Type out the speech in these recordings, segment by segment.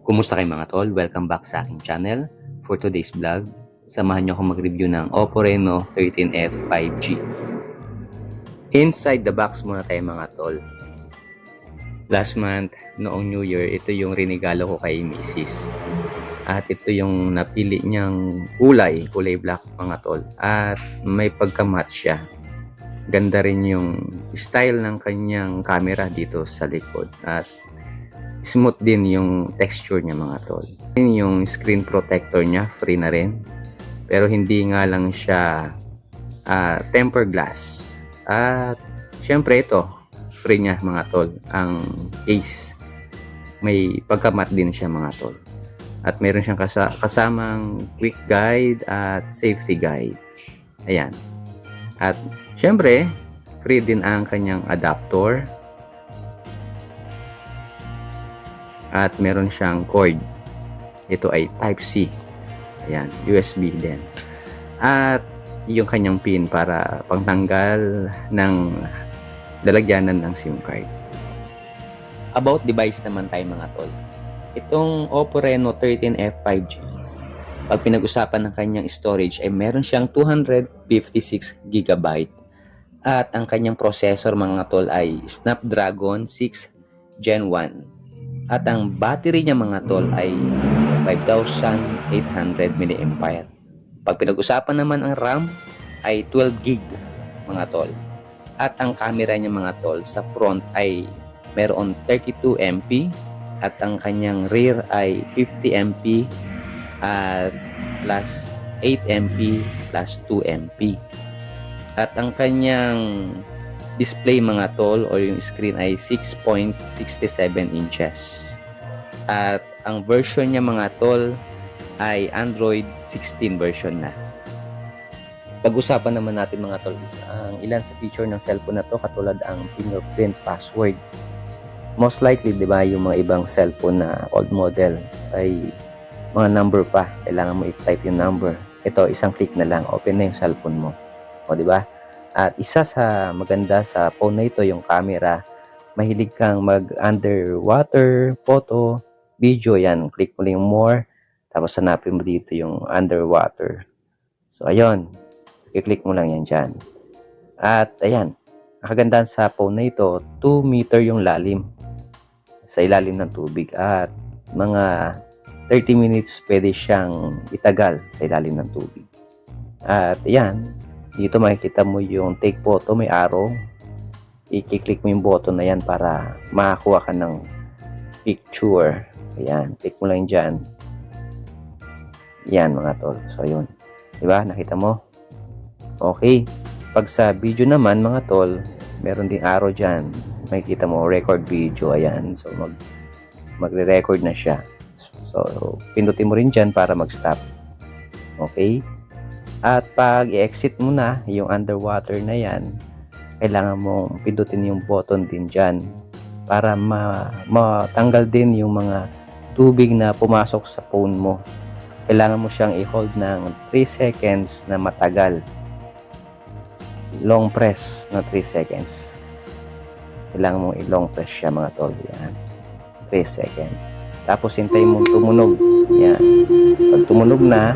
Kumusta kayo mga tol? Welcome back sa aking channel. For today's vlog, samahan nyo akong mag-review ng Oppo Reno 13F 5G. Inside the box muna tayo mga tol. Last month, noong New Year, ito yung rinigalo ko kay Mrs. At ito yung napili niyang kulay black mga tol. At may pagka-matte siya. Ganda rin yung style ng kanyang camera dito sa likod. At smooth din yung texture niya mga tol. Yung screen protector niya, free na rin. Pero hindi nga lang siya tempered glass. At syempre ito, free niya mga tol. Ang case, may pagka-matte din siya mga tol. At meron siyang kasamang quick guide at safety guide. Ayan. At syempre, free din ang kanyang adapter. At meron siyang cord. Ito ay Type-C. Ayan, USB din. At yung kanyang pin para pangtanggal ng lalagyanan ng SIM card. About device naman tayo mga tol. Itong Oppo Reno 13F 5G, pag pinag-usapan ng kanyang storage ay meron siyang 256GB. At ang kanyang processor mga tol ay Snapdragon 6 Gen 1. At ang battery niya mga tol ay 5,800 mAh. Pag pinag-usapan naman ang RAM ay 12GB mga tol. At ang camera niya mga tol sa front ay meron 32MP at ang kanyang rear ay 50MP at plus 8MP plus 2MP. At ang kanyang display mga tol o yung screen ay 6.67 inches. At ang version niya mga tol ay Android 16 version na. Pag-usapan naman natin mga tol ang ilan sa feature ng cellphone na to, katulad ang fingerprint password. Most likely, di ba, yung mga ibang cellphone na old model ay mga number pa. Kailangan mo i-type yung number. Ito, isang click na lang, open na yung cellphone mo. O, di ba? At isa sa maganda sa phone na ito, yung camera. Mahilig kang mag-underwater, photo, video. Yan, click mo lang yung more. Tapos hanapin mo dito yung underwater. So, ayun. I-click mo lang yan dyan. At, ayan. Ang kagandahan sa phone na ito, 2 meter yung lalim. Sa ilalim ng tubig. At mga 30 minutes pwede siyang itagal sa ilalim ng tubig. At, ayan. Dito makikita mo yung take photo, may arrow. I-click mo yung button na yan para makakuha ka ng picture. Ayan, click mo lang dyan. Yan mga tol. So, yun. Diba? Nakita mo? Okay. Pag sa video naman mga tol, meron ding arrow dyan. Makikita mo, record video. Ayan. So, magre-record na siya. So, pindutin mo rin dyan para mag-stop. Okay? At pag i-exit mo na yung underwater na yan, kailangan mong pindutin yung button din dyan para matanggal din yung mga tubig na pumasok sa phone mo. Kailangan mo siyang i-hold ng 3 seconds na matagal. Long press na 3 seconds. Kailangan mong i-long press siya mga tol. Yan. 3 seconds. Tapos hintayin mong tumunog. Yan. Pag tumunog na,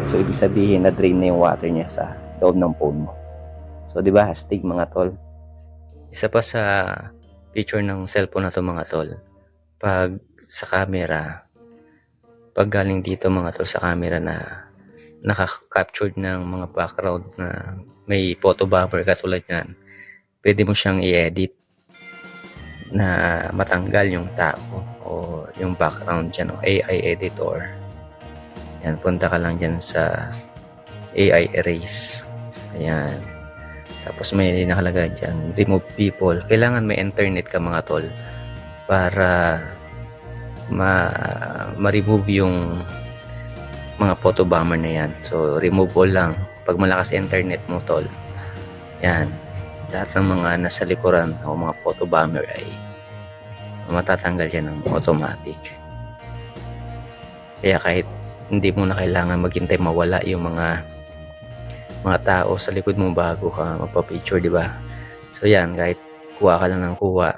so, ibig sabihin na drain na yung water niya sa loob ng phone mo. So, di ba, hastig mga tol? Isa pa sa feature ng cellphone na to mga tol, pag sa camera, pag galing dito mga tol sa camera na naka-captured ng mga background na may photo buffer katulad yan, pwede mo siyang i-edit na matanggal yung tao o yung background dyan o AI editor. Yan, punta ka lang dyan sa AI erase. Ayan. Tapos may nakalagay dyan, remove people. Kailangan may internet ka mga tol para ma-remove yung mga photo bomber na yan. So, remove all lang. Pag malakas internet mo tol, yan. Lahat ng mga nasa likuran o mga photo bomber ay matatanggal yan ng automatic. Kaya kahit hindi mo na kailangan maghintay mawala yung mga tao sa likod mo bago ka magpa-picture, di ba? So yan, kahit kuha ka lang ng kuha,